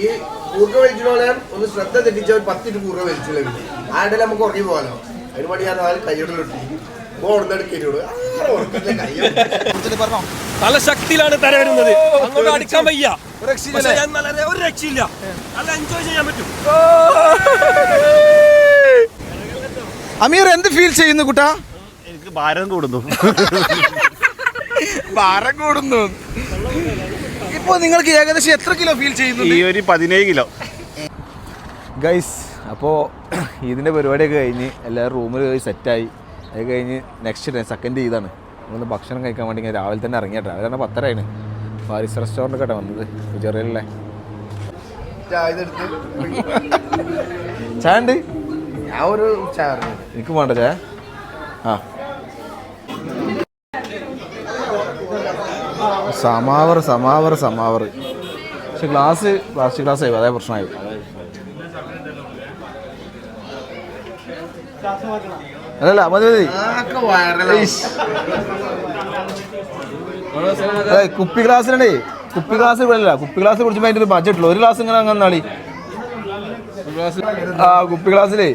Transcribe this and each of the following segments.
ഈ കൂർക്ക വലിച്ചോളെ ഒന്ന് ശ്രദ്ധ തെറ്റിച്ച ഒരു 10 കൂർക്ക വലിച്ചില്ല ആരുടെ നമുക്ക് ഉറങ്ങി പോകാനോ അതിന് വേണ്ടി ഞാൻ കൈയോടിലിട്ടു നല്ല ശക്തിയിലാണ് തര വരുന്നത്. അങ്ങോട്ട് അടിക്കാൻ വയ്യ, ഒരു രക്ഷയില്ല. നല്ല എൻജോയ് ചെയ്യാൻ പറ്റും. അമീർ എന്ത് ഫീൽ ചെയ്യുന്നു കുട്ടാ? എനിക്ക് ഭാരം കൂടുന്നു. ഭാരം കൂടുന്നു. ഇപ്പൊ നിങ്ങൾക്ക് ഏകദേശം എത്ര കിലോ ഫീൽ ചെയ്യുന്നു? ഈ ഒരു 17 കിലോ. ഗൈസ്, അപ്പോൾ ഇതിൻ്റെ പരിപാടിയൊക്കെ കഴിഞ്ഞ് എല്ലാവരും റൂമിൽ പോയി സെറ്റായി. അത് കഴിഞ്ഞ് നെക്സ്റ്റ് ഡേ സെക്കൻഡ് ഇതാണ് നമ്മളൊന്ന് ഭക്ഷണം കഴിക്കാൻ വേണ്ടി രാവിലെ തന്നെ ഇറങ്ങിയിട്ട്. രാവിലെ തന്നെ 10:30 ഫാരിസ് റെസ്റ്റോറൻറ്റ് കേട്ടോ വന്നത് ചെറിയല്ലേ. ചായ ഉണ്ട്? ഞാൻ ഒരു ചായ എനിക്ക് വേണ്ട ചായ. ആ സമാവർ സമാവർ സമാവർ. പക്ഷെ പ്ലാസ്റ്റിക് ഗ്ലാസ് ആയി, അതേ പ്രശ്നമായി. അല്ലല്ല മതി മതി. കുപ്പി ഗ്ലാസ്സിലുണ്ടേ, കുപ്പി ഗ്ലാസ് ഇല്ല. കുപ്പി ഗ്ലാസ് കുടിച്ചുമ്പോൾ അതിൻ്റെ ഒരു ബഡ്ജറ്റ് ഉള്ളു. ഒരു ഗ്ലാസ് ഇങ്ങനെ അങ്ങനെ നാളി ആ കുപ്പി ഗ്ലാസ്സിലേ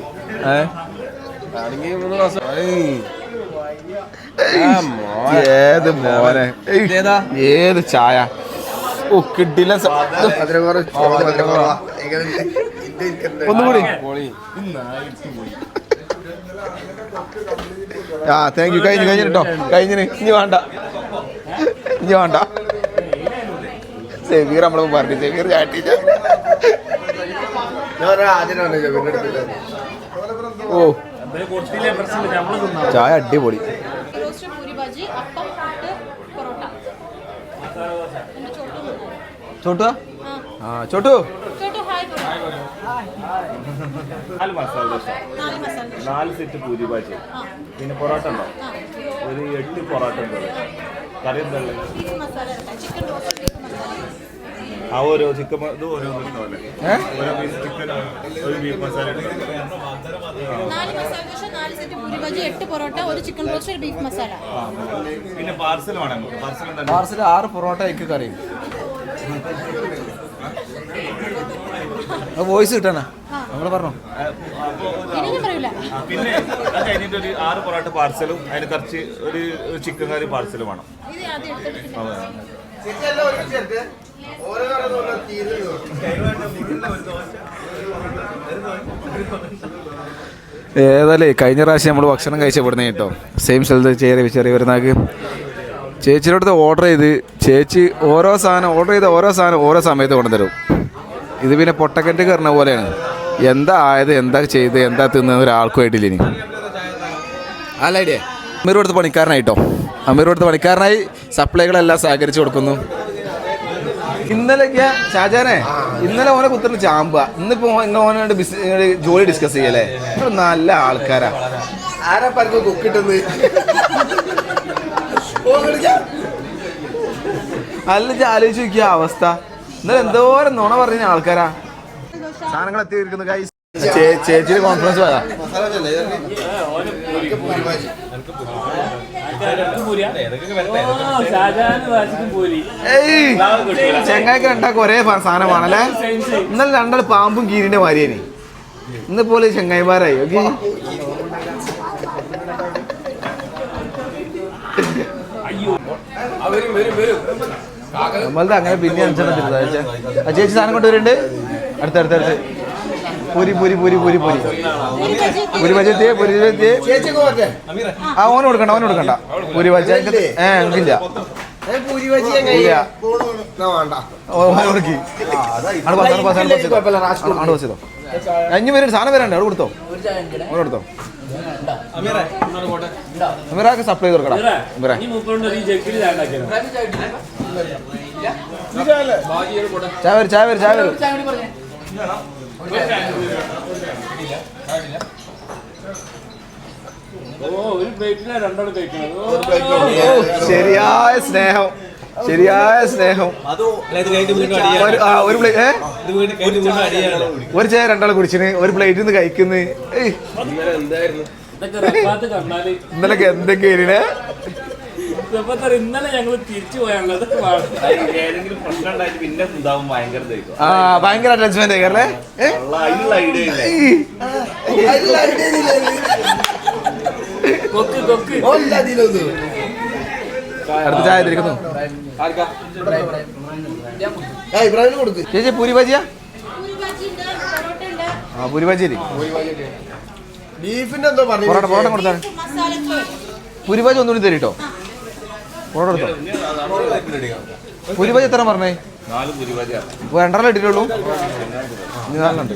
ഏത് മോനെ ഏത് ചായ. ഓ കിട്ടില്ല. ഒന്നുകൂടി. ആ താങ്ക് യു. കഴിഞ്ഞിട്ടോ കഴിഞ്ഞിന്. ഇനി വേണ്ട. സെവീർ നമ്മളെ പറഞ്ഞു. സെവീർ ചാട്ടിച്ച. ഓ ചായ അടിപൊളി. ചോട്ടു ആ ചോട്ടു 4 സെറ്റ് പൂരി ഭാജി, പിന്നെ പൊറോട്ട ഉണ്ടോ? ഒരു 8 പൊറോട്ട ഉണ്ടോ? കറി എന്താ? ആ ഓരോ ചിക്കൻ ഇത് ഓരോ ഓരോ പീസ് ചിക്കൻ, ഒരു ബീഫ് മസാല, 8 പൊറോട്ട, ഒരു ചിക്കൻ റോസ്റ്റ്, ഒരു ബീഫ് മസാല. പിന്നെ പാർസൽ വേണം. പാർസൽ 6 പൊറോട്ട എനിക്ക് കറി. വോയിസ് കിട്ടണ നമ്മൾ പറഞ്ഞോ. പിന്നെ അത് കഴിഞ്ഞിട്ട് ഒരു 6 പൊറോട്ട പാർസലും അതിന് കുറച്ച് ഒരു ചിക്കൻ കറി പാർസലും വേണം. ഏതായാലേ കഴിഞ്ഞ പ്രാവശ്യം നമ്മൾ ഭക്ഷണം കഴിച്ചപ്പെടുന്നേ കേട്ടോ. സെയിം സ്ഥലത്ത് ചെറിയ വരുന്നാക്ക് ചേച്ചിയുടെ ഓർഡർ ചെയ്ത് ചേച്ചി ഓരോ സാധനം ഓർഡർ ചെയ്ത് ഓരോ സമയത്ത് കൊണ്ടുതരും. ഇത് പിന്നെ പൊട്ടക്കറ്റ് കയറുന്ന പോലെയാണ്. എന്താ ആയത്, എന്താ ചെയ്ത്, എന്താ തിന്നത് ഒരാൾക്കും ആയിട്ടില്ല. ഇനി അല്ല ഐഡിയ അമീർ അടുത്ത് പണിക്കാരനായിട്ടോ. അമീർ അടുത്ത് പണിക്കാരനായി സപ്ലൈകളെല്ലാം സഹകരിച്ചു കൊടുക്കുന്നു. ഇന്നലെ ഷാജാനെ ഇന്നലെ ഓനെ കുത്തുന്ന ചാമ്പ. ഇന്നിപ്പോ ഓനോട് ജോലി ഡിസ്കസ് ചെയ്യല്ലേ. നല്ല ആൾക്കാരാ. ആരാ പറഞ്ഞു കുക്കിട്ടത്? അല്ല ആലോചിച്ച് നോക്കിയ അവസ്ഥ. ഇന്നലെ എന്തോരം നുണ പറഞ്ഞ ആൾക്കാരാ. സാധനങ്ങൾ എത്തിയിരിക്കുന്നു ഗൈസ്. ചേച്ചിയുടെ കോൺഫറൻസ് പോയാ ചെങ്ങായിക്ക് രണ്ടാക്കും ഒരേ സാധനമാണല്ലേ. ഇന്നലെ രണ്ടാൾ പാമ്പും കീരിന്റെ മാരിയേനെ. ഇന്നിപ്പോലെ ചെങ്ങായിമാരായി. ഓക്കെ നമ്മളത് അങ്ങനെ പിന്നെ അനുസരിച്ചില്ല. ചേച്ചി സാധനം കൊണ്ടുവരുന്നുണ്ട്. അടുത്തടുത്ത് പൂരി പൂരി പൂരി പൂരി പൂരി പൂരി ബജി ആ ഓന് കൊടുക്കണ്ട പൂരി ബജി എനിക്കില്ല. അഞ്ഞു പേര് സാധനം വരണ്ടേ? അവിടെ കൊടുത്തോ അമീറാക്ക് സപ്ലൈ കൊടുക്കടാ. ചായ വരും ശരിയായ സ്നേഹം. ഒരു ചായ രണ്ടാൾ കുടിച്ചിന്, ഒരു പ്ലേറ്റിൽ നിന്ന് കഴിക്കുന്നു. ഇന്നലൊക്കെ എന്തൊക്കെയാണ് ഇന്നലെ ഞങ്ങൾ തിരിച്ചു പോയാണുള്ളത്. ഏതെങ്കിലും പ്രശ്നം ഉണ്ടായിട്ട് പിന്നെ ഉണ്ടാവും ഭയങ്കര ഇതായിരിക്കും. ഭയങ്കര അറ്റാച്ച്മെന്റ് ആയിക്കല്ലേ. അതിനുള്ള ഐഡിയ ഇല്ലേ? അടുത്ത ചായ തിരിക്കുന്നു. ചേച്ചി പൂരി ഭാജിയാ? ആ പൂരി ഭാജി ബീഫിന്റെ എന്തോ പറഞ്ഞു. പൊറോട്ട കൊടുത്താൽ പൂരി ഭാജി ഒന്നുകൂടി തരീട്ടോ. പൊറോട്ട എടുത്തോ. പൂരി ഭാജി എത്ര പറഞ്ഞേ? 4 പൂരിഭാജിയാണ്. 2 ഇട്ടിട്ടുള്ളൂ. ഇനി 4 ഉണ്ട്.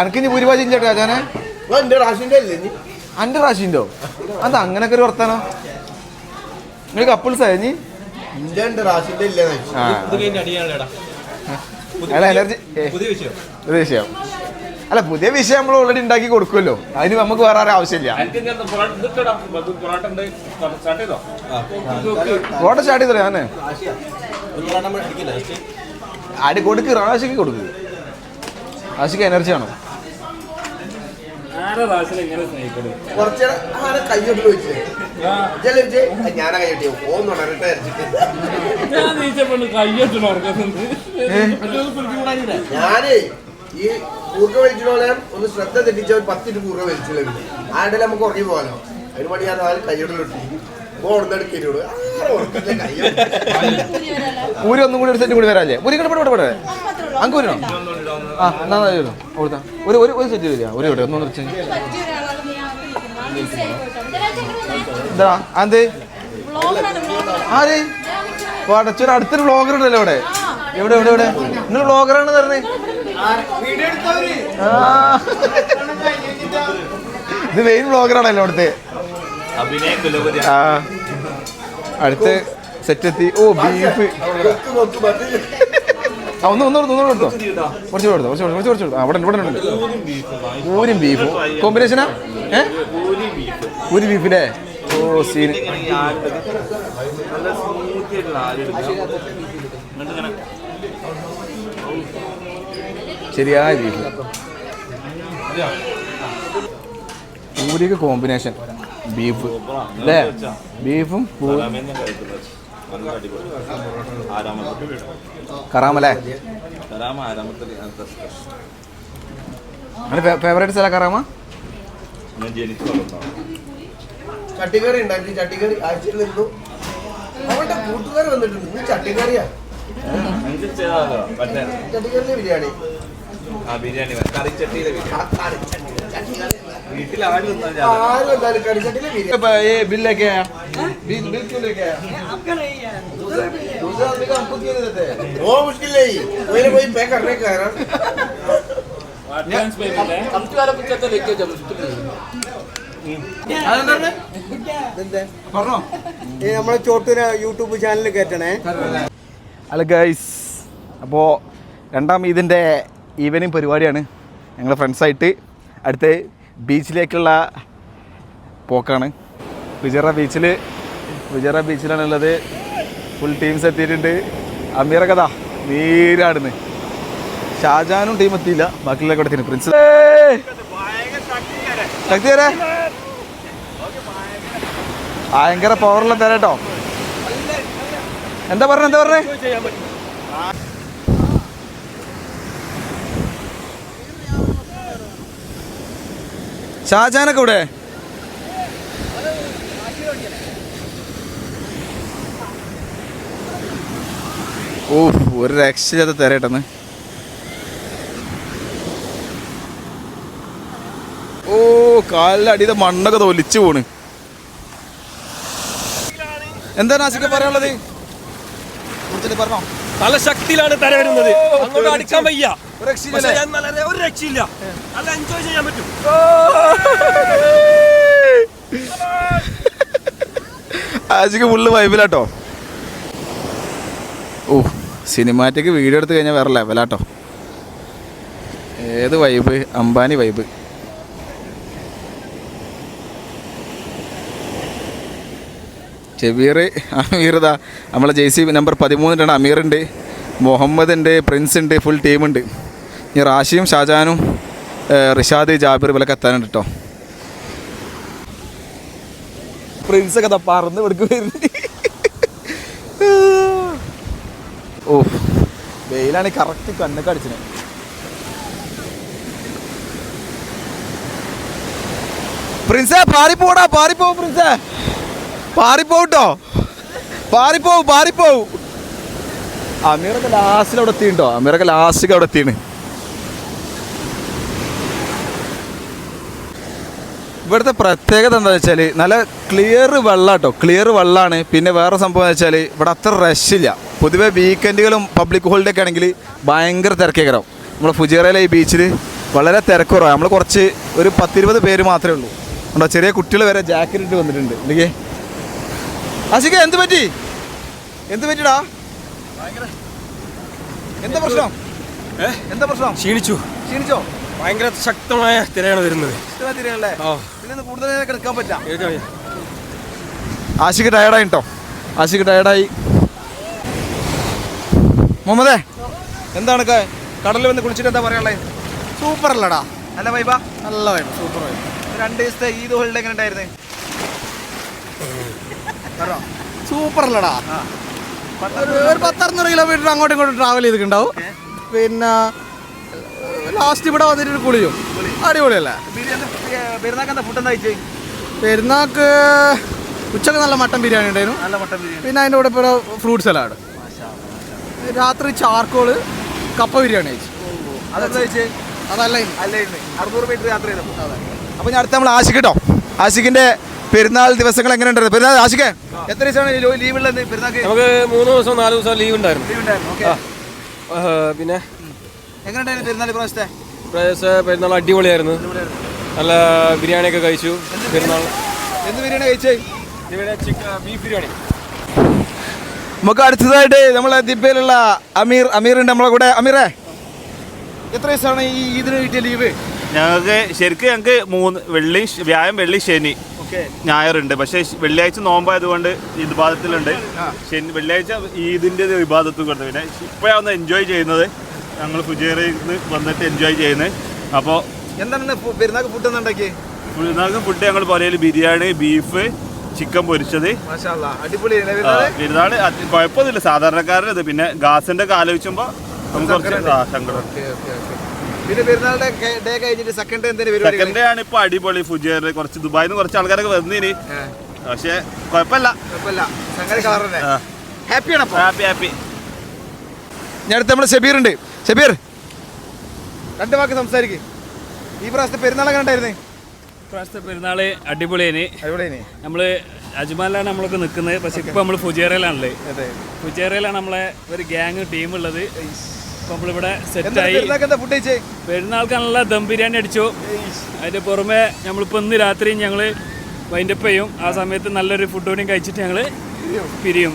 അനക്കിനി പൂരി ഭാജി ചേട്ടാ ഞാനെ എന്റെ റാഷിന്റെ അല്ലേ നീ? അന്റെ റാഷിൻ്റെയോ? അത് അങ്ങനൊക്കെ ഒരു വർത്താനോ? നിങ്ങൾ കപ്പിൾസ് ആയ നീ? എന്റെ റാഷിന്റെ ഇല്ലേ? എനർജി പുതിയ വിഷയം അല്ല, പുതിയ വിഷയം നമ്മൾ ഓൾറെഡി ഉണ്ടാക്കി കൊടുക്കുമല്ലോ. അതിന് നമുക്ക് വേറെ ആരും ആവശ്യമില്ല. പൊറോട്ട സ്റ്റാർട്ട് ചെയ്തോ? ഞാന് അടി കൊടുക്ക്, റാഷിക്ക് കൊടുക്ക്. റാഷിക്ക് എനർജി ആണോ? കുറച്ചേരം കൈയ്യോട്ട് ചോദിച്ചേ. ഞാനാ കൈയ്യോട്ടി ഓന്നുണ്ടേ. ഞാനേ ഈ കൂർക്ക വലിച്ചോളെ ഒന്ന് ശ്രദ്ധ തെറ്റിച്ച ഒരു 10 കൂർക്ക വലിച്ചില്ല. ആരുടെ നമുക്ക് ഉറങ്ങി പോകാലോ. അതിന് വേണ്ടി ഞാൻ 4 കൈയ്യോട്ടിലിട്ടി ഓടുന്നെടുക്കോട് പൂരി ഒന്നും കൂടി ഒരു സെറ്റ് കൂടി വരാല്ലേ? പൂരി കൂടെ അങ്ങ് വരണോ? ആ എന്നാ കൊടുത്താ ഒരു സെറ്റ് വരിക. ഒരു ഇവിടെ ഒന്നും നിർച്ച എന്താ അത്? ആര് പടച്ചൊരു അടുത്തൊരു വ്ളോഗർ ഉണ്ടല്ലോ ഇവിടെ. എവിടെ എവിടെ എവിടെ നിങ്ങൾ വ്ളോഗറാണ് പറഞ്ഞേ? ഇത് മെയിൻ വ്ളോഗറാണല്ലോ അവിടുത്തെ. ആ അടുത്ത് സെറ്റ് എത്തി. ഓ ബീഫ് ഒന്ന് കൊടുത്തോ. കുറച്ച് കൊടുത്തോ. അവിടെ ഉണ്ട് പൂരും ബീഫും കോമ്പിനേഷനാ. പൂരി ബീഫില്ലേ? ഓ സീൻ. ശരിയായ ബീഫ്. പൂരിക്ക് കോമ്പിനേഷൻ ബീഫ് അല്ലേ? ബീഫും കറാമല്ലേ? ഫേവറേറ്റ് സ്ഥലം കറാമ. ചട്ടിക്കറി ഉണ്ടാക്കി. ചട്ടിക്കറി ആഴ്ചയിൽ നിന്നു. അവളുടെ കൂട്ടുകാർ വന്നിട്ടുണ്ട്. ചട്ടിക്കറിയാ? ചട്ടിക്കറിയിലെ ബിരിയാണി. बिल लेके आया बिल क्यों लेके आया? वो मुश्किल नहीं, कोई पैक करने का है ना. നമ്മളെ ചോട്ടൂര് യൂട്യൂബ് ചാനൽ കയറ്റണേ. അല്ല ഗൈസ്, അപ്പോൾ രണ്ടാം ഇതിൻ്റെ ഈവനിങ് പരിപാടിയാണ്. ഞങ്ങൾ ഫ്രണ്ട്സായിട്ട് അടുത്ത് ബീച്ചിലേക്കുള്ള പോക്കാണ്. വിജറ ബീച്ചിലാണുള്ളത്. ഫുൾ ടീംസ് എത്തിയിട്ടുണ്ട്. അമീറ കഥ നീരാടുന്ന്. ഷാജാനും ടീം എത്തിയില്ല, ബാക്കിയുള്ളൊക്കെ എത്തിയിരുന്നു. പ്രിൻസ് ശക്തി തരേ ഭയങ്കര പവറുള്ള തരാട്ടോ. എന്താ പറഞ്ഞേ? ഷാജാനൊക്കെ ഇവിടെ? ഓ ഒരു രക്ഷയില്ലാത്ത തരേട്ടെന്ന്. ഓ കാലിലടിയുടെ മണ്ണൊക്കെ തൊലിച്ചു പോണ്. എന്താ നാസിക്ക പറയാനുള്ളത്? പറഞ്ഞോ. നല്ല ശക്തിയിലാണ് തര വരുന്നത്. അങ്ങോട്ട് അടിക്കാൻ വയ്യ. ഒരു രക്ഷയില്ല. നല്ല എൻജോയ് ചെയ്യാൻ പറ്റും. ആജിക്ക് ഫുള്ള് വൈബിലാട്ടോ. ഓ സിനിമാറ്റിക് വീഡിയോ എടുത്ത് കഴിഞ്ഞാൽ വേറെ ലെവലാട്ടോ. ഏത് വൈബ്, അംബാനി വൈബ്. ഷബീർ, അമീർ, ഇതാ നമ്മളെ JC നമ്പർ 13 അമീറുണ്ട്, മുഹമ്മദ് ഉണ്ട്, പ്രിൻസ് ഉണ്ട്, ഫുൾ ടീമുണ്ട്. ഇനി റാഷിയും ഷാജാനും റിഷാദ്, ജാബിർ ഇവരൊക്കെ എത്താനുണ്ട് കേട്ടോ. പ്രിൻസ് ഒക്കെ പറന്ന് എടുക്ക് വരുന്നുണ്ട്. ഓ വെയിലാണ് കറക്റ്റ് കണ്ണൊക്കെ അടിച്ചത്. പ്രിൻസേ പാറിപ്പോടാ, പാറിപ്പോവും പ്രിൻസേ, പാറിപ്പോട്ടോ, പാറിപ്പോവും. അമീറൊക്കെ ലാസ്റ്റിൽ അവിടെ എത്തിയിട്ടോ, അമീറൊക്കെ ലാസ്റ്റ് അവിടെ എത്തിയാണ്. ഇവിടുത്തെ പ്രത്യേകത എന്താണെന്ന് വെച്ചാൽ നല്ല ക്ലിയർ വെള്ളം കേട്ടോ, ക്ലിയർ വെള്ളമാണ്. പിന്നെ വേറെ സംഭവം എന്ന് വെച്ചാൽ ഇവിടെ അത്ര റഷില്ല. പൊതുവെ വീക്കെൻഡുകളും പബ്ലിക് ഹോളിഡേ ഒക്കെ ആണെങ്കിൽ ഭയങ്കര തിരക്കേക്കറാവും. നമ്മുടെ ഫുജേറയിലെ ഈ ബീച്ചിൽ വളരെ തിരക്കുറവാണ്. നമ്മൾ കുറച്ച് ഒരു 10-20 പേര് മാത്രമേ ഉള്ളൂ. ഉണ്ടോ, ചെറിയ കുട്ടികൾ വരെ ജാക്കറ്റ് ഇട്ട് വന്നിട്ടുണ്ട്. ഇല്ലേ ആശിക, എന്ത് പറ്റിടാ? എന്താ പ്രശ്നം? ക്ഷീണിച്ചോ? ഭയങ്കര ശക്തമായ തിരയാണ് വരുന്നത്. കൂടുതൽ കിടക്കാൻ പറ്റാം. ആശിക്ക് ടയർഡായി കേട്ടോ, ആശിക്ക് ടയർഡായി. മുഹമ്മദേ, എന്താണ് കടലിൽ വന്ന് കുളിച്ചിട്ട് എന്താ പറയാനുള്ളത്? സൂപ്പർ അല്ലടാ, നല്ല വൈബാ? നല്ല വൈബ്, സൂപ്പർ വൈബ്. 2 ദിവസത്തെ ഈദ് ഹോളിഡേ എങ്ങനെ ഉണ്ടായിരുന്നു? സൂപ്പർ അല്ലടാ. ഒരു 10-600 കിലോമീറ്റർ അങ്ങോട്ടും ഇങ്ങോട്ടും ട്രാവൽ ചെയ്തിട്ടുണ്ടാവും. പിന്നെ ലാസ്റ്റ് ഇവിടെ വന്നിട്ട് കുളിയും. അടിപൊളിയല്ലേ? പെരുന്നാൾക്ക് എന്താ ഫുഡ് എന്താ കഴിച്ചേ? പെരുന്നാൾക്ക് ഉച്ചക്ക് നല്ല മട്ടൻ ബിരിയാണി ഉണ്ടായിരുന്നു. നല്ല മട്ടൻ ബിരിയാണി. പിന്നെ അതിൻ്റെ കൂടെ ഇപ്പോൾ ഫ്രൂട്ട് സലാഡ്. രാത്രി ചാർക്കോള് കപ്പ ബിരിയാണി കഴിച്ചു. അതെന്താ കഴിച്ചേ? അതല്ല 600 മീറ്റർ യാത്ര ചെയ്തപ്പോൾ. അപ്പോൾ ഞാൻ അടുത്ത നമ്മൾ ആശിക്ക് കേട്ടോ, ആശിക്കിൻ്റെ പെരുന്നാൾ ദിവസങ്ങൾ എങ്ങനെ ഉണ്ടായിരുന്നു? പെരുന്നാൾ ആശിക്ക് എത്ര ദിവസമാണ് ലീവ് ഉള്ളത് പെരുന്നാൾക്ക്? നമുക്ക് 3 ദിവസം 4 ദിവസം ലീവ് ഉണ്ടായിരുന്നു. പിന്നെ എങ്ങനെ ഉണ്ടായിരുന്നു പെരുന്നാൾ പ്രാവശ്യത്തെ? പെരുന്നാൾ അടിപൊളിയായിരുന്നു. നല്ല ബിരിയാണിയൊക്കെ കഴിച്ചു. പെരുന്നാൾ എന്ത് ബിരിയാണി കഴിച്ചേ? ബീഫ് ബിരിയാണി. നമുക്ക് അടുത്തതായിട്ട് നമ്മളെ ദിബയിലുള്ള അമീറുണ്ട് നമ്മളെ കൂടെ. അമീറേ, എത്ര ദിവസമാണ് ഈ ഇതിന് കിട്ടിയ ലീവ്? ഞങ്ങൾക്ക് 3 വ്യാഴം വെള്ളി ശനി ഞായറുണ്ട്. പക്ഷേ വെള്ളിയാഴ്ച നോമ്പായതുകൊണ്ട് ഈദ് വിഭാഗത്തിലുണ്ട്. വെള്ളിയാഴ്ച ഈദിൻ്റെ വിഭാഗത്തിൽ കൊണ്ട് പിന്നെ ഇപ്പോഴാണ് എൻജോയ് ചെയ്യുന്നത്. ഞങ്ങൾ ഫുജേറയിൽ നിന്ന് വന്നിട്ട് എൻജോയ് ചെയ്യുന്നത്. അപ്പോൾ എന്താണ് പെരുന്നാൾക്ക് ഫുഡ് ഉണ്ടാക്കി? പെരുന്നാൾക്ക് ഫുഡ് ഞങ്ങൾ പറയൽ ബിരിയാണി, ബീഫ്, ചിക്കൻ പൊരിച്ചത്. പെരുന്നാൾ കുഴപ്പമൊന്നുമില്ല, സാധാരണക്കാരുടെ ഇത്. പിന്നെ ഗ്യാസിൻ്റെ ഒക്കെ ആലോചിക്കുമ്പോൾ നമുക്ക് കുറച്ച് സങ്കടം. പിന്നെ പെരുന്നാളുടെ ഡേ കഴിഞ്ഞിട്ട് സെക്കൻഡ് ഡേ ആണ് ഇപ്പോൾ അടിപൊളി. ഫുജേറിൽ കുറച്ച് ദുബായിൽ നിന്ന് കുറച്ച് ആൾക്കാരൊക്കെ വന്നിനി. പക്ഷേ കുഴപ്പമില്ല. ഹാപ്പി. ഞാൻ അടുത്ത് നമ്മൾ ഷബീർ ഉണ്ട്. ഷബീർ, 2 വാക്ക് സംസാരിക്കും. ഈ പ്രാവശ്യത്തെ പെരുന്നാൾ എങ്ങനെ ഉണ്ടായിരുന്നേ? പ്രാവശ്യത്തെ പെരുന്നാള് അടിപൊളിയാണ്. നമ്മള് അജ്മാനിലാണ് നമ്മളൊക്കെ നിൽക്കുന്നത്. പക്ഷെ ഇപ്പൊ നമ്മള് ഫുജേറയിലാണല്ലേ. ഫുജേറയിലാണ് നമ്മളെ ഒരു ഗ്യാങ് ടീം ഉള്ളത്. ഇപ്പൊ നമ്മളിവിടെ സെറ്റായി. പെരുന്നാൾക്ക് നല്ല ദം ബിരിയാണി അടിച്ചു. അതിന്റെ പുറമെ നമ്മളിപ്പോ ഇന്ന് രാത്രി ഞങ്ങള് വൈൻഡപ്പ് ചെയ്യും. ആ സമയത്ത് നല്ലൊരു ഫുഡ് കൂടിയും കഴിച്ചിട്ട് ഞങ്ങള് പിരിയും.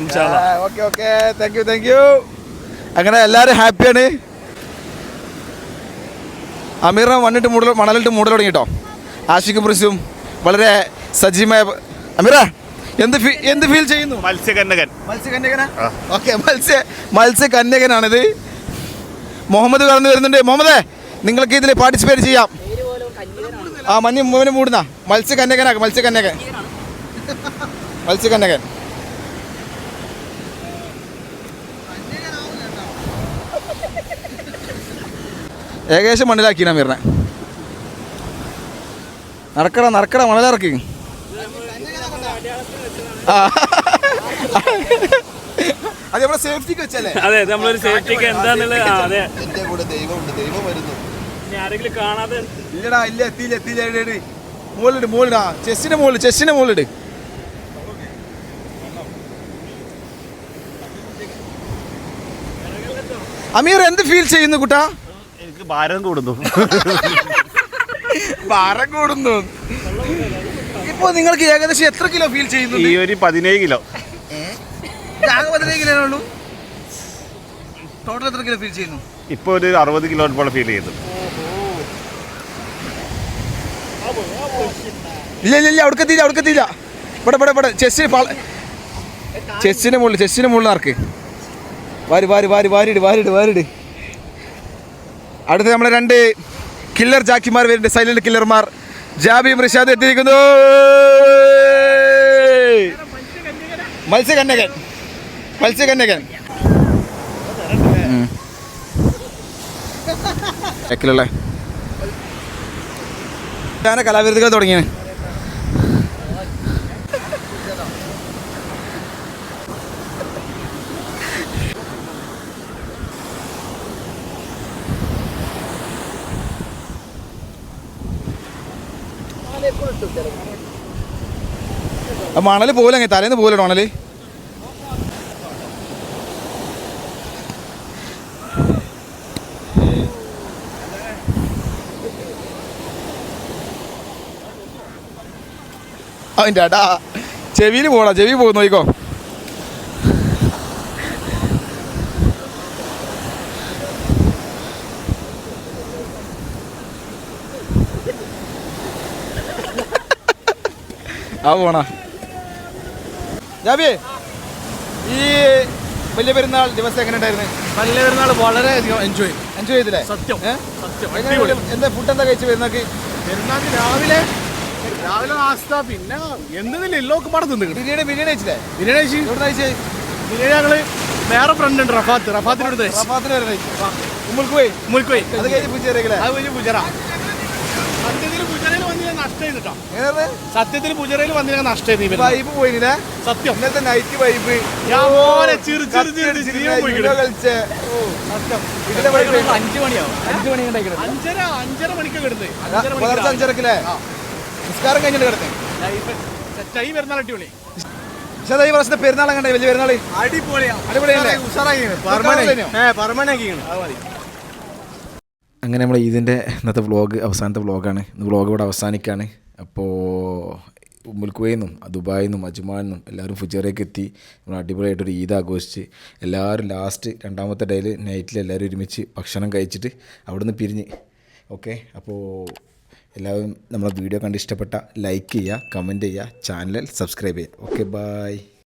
Thank you. അങ്ങനെ എല്ലാവരും ഹാപ്പിയാണ്. അമീറിനെ മണലിട്ട് മൂടൽ തുടങ്ങി കേട്ടോ. ആഷിഖ് പ്രിൻസും വളരെ സജീവമായ. അമീറ, എന്ത് ഫീൽ ചെയ്യുന്നു? മത്സ്യകന്യകനാ? ഓക്കെ, മത്സ്യകന്യകനാണിത്. മുഹമ്മദ് കടന്നു വരുന്നുണ്ട്. മുഹമ്മദേ, നിങ്ങൾക്ക് ഇതിൽ പാർട്ടിസിപ്പേറ്റ് ചെയ്യാം. മഞ്ഞ് മൂടുന്ന മത്സ്യകന്യകൻ. ഏകദേശം മണ്ണിലാക്കി അമീറിനെ. നടക്കട മണലിറക്കി. അത് നമ്മുടെ സേഫ്റ്റിക്ക് വെച്ചല്ലേ? അതെ, നമ്മളൊരു സേഫ്റ്റിക്ക് എന്താന്നുള്ളത്. അതെ, ആരെങ്കിലും കാണാതെ ഇല്ലടാ, എത്തിയില്ല. മുകളിലിടാ, ചെസ്സിന്റെ മുകളിലിട്. അമീർ എന്ത് ഫീൽ ചെയ്യുന്നു കുട്ടാ? എനിക്ക് ഭാരം കൂടുന്നു. ഇപ്പൊ നിങ്ങൾക്ക് ഏകദേശം എത്ര കിലോ ഫീൽ ചെയ്യുന്നു? ഈ ഒരു 17 കിലോ. 17 കിലോ ഉള്ളൂ. ടോട്ടൽ എത്ര കിലോ ഫീൽ ചെയ്യുന്നു? ഇപ്പൊ ഒരു 60 കിലോ പോലെ ഫീൽ ചെയ്യുന്നു. ഇല്ല, അവിടക്കെത്തിയില്ല. ഇവിടെ ചെസ്സിന്റെ മുകളിൽ നടക്ക്. വാരിട്. അടുത്ത് നമ്മളെ 2 കില്ലർ ജാക്കിമാർ വരുന്നുണ്ട്. സൈലന്റ് കില്ലർമാർ ജാബിയും റിഷാദും എത്തിയിരിക്കുന്നു. മത്സ്യകന്യകൻ ബാക്കിലുള്ള കലാവിരുദ്ധകൾ തുടങ്ങിയാണ്. മണല് പോലെ തലേന്ന് പോലെ മണല്. അതിൻ്റെ അടാ ചെവിയിൽ പോടാ, ചെവി പോകുന്നു നോക്കോ. ആ പോണ ജാബിയേ, ഈ വലിയ പെരുന്നാൾ ദിവസം എങ്ങനെ ഉണ്ടായിരുന്നു? വലിയ പെരുന്നാൾ വളരെയധികം എൻജോയ് ചെയ്തില്ലേ? സത്യം. എന്താ ഫുഡ് എന്താ കഴിച്ചു പെരുന്നാൾക്ക്? പെരുന്നാൾക്ക് രാവിലെ നാസ്ത, പിന്നെ എന്തെങ്കിലും എല്ലോക്ക് പാടെ തിന്നു. ബിരിയാണി കഴിച്ചില്ലേ? ബിരിയാണി കഴിച്ചു. എവിടെ കഴിച്ചേ? ബിരിയാണി ഞങ്ങള് വേറെ ഫ്രണ്ട് ഉണ്ട് റഫാത്തിനോട് മുൽക്കുപോയി അത് കഴിഞ്ഞ് പൂച്ചേരല്ലേ? അത് കഴിഞ്ഞ് പൂജറ. സത്യത്തിൽ പൂജറയിൽ വന്നില്ല നഷ്ടം ചെയ്തിട്ടോ. സത്യത്തിൽ പൂജറയിൽ വന്നില്ല നഷ്ടം ചെയ്തു. വൈബ് പോയില്ലേ? സത്യം. ഇന്നത്തെ നൈറ്റ് വൈബ് കളിച്ചേ. സത്യം. 5 മണിയാവും. 5 മണി 5:30 മണിക്ക് കിടന്ന് 5:30 നിസ്കാരം കഴിഞ്ഞിട്ട് കിടന്നേ. സെറ്റായി പെരുന്നാൾ അടിപൊളി. പക്ഷേ ഈ വർഷത്തെ പെരുന്നാൾ കണ്ടേ? വലിയ പെരുന്നാൾ അടിപൊളിയല്ലേ? അങ്ങനെ നമ്മൾ ഇതിൻ്റെ ഇന്നത്തെ വ്ളോഗ് അവസാനത്തെ വ്ളോഗാണ്. ഇന്ന് വ്ളോഗ് ഇവിടെ അവസാനിക്കുകയാണ്. അപ്പോൾ ഉമ്മുൽ ദുബായിൽ നിന്നും അജ്മാനിൽ നിന്നും എല്ലാവരും ഫുജേറയ്ക്ക് എത്തി. നമ്മൾ അടിപൊളിയായിട്ടൊരു ഈദ് ആഘോഷിച്ച് എല്ലാവരും ലാസ്റ്റ് രണ്ടാമത്തെ ഡേയിൽ നൈറ്റിൽ എല്ലാവരും ഒരുമിച്ച് ഭക്ഷണം കഴിച്ചിട്ട് അവിടെ നിന്ന് പിരിഞ്ഞ്. ഓക്കെ, അപ്പോൾ എല്ലാവരും നമ്മളെ വീഡിയോ കണ്ട് ഇഷ്ടപ്പെട്ട ലൈക്ക് ചെയ്യുക, കമൻറ്റ് ചെയ്യുക, ചാനൽ സബ്സ്ക്രൈബ് ചെയ്യുക. Okay, by.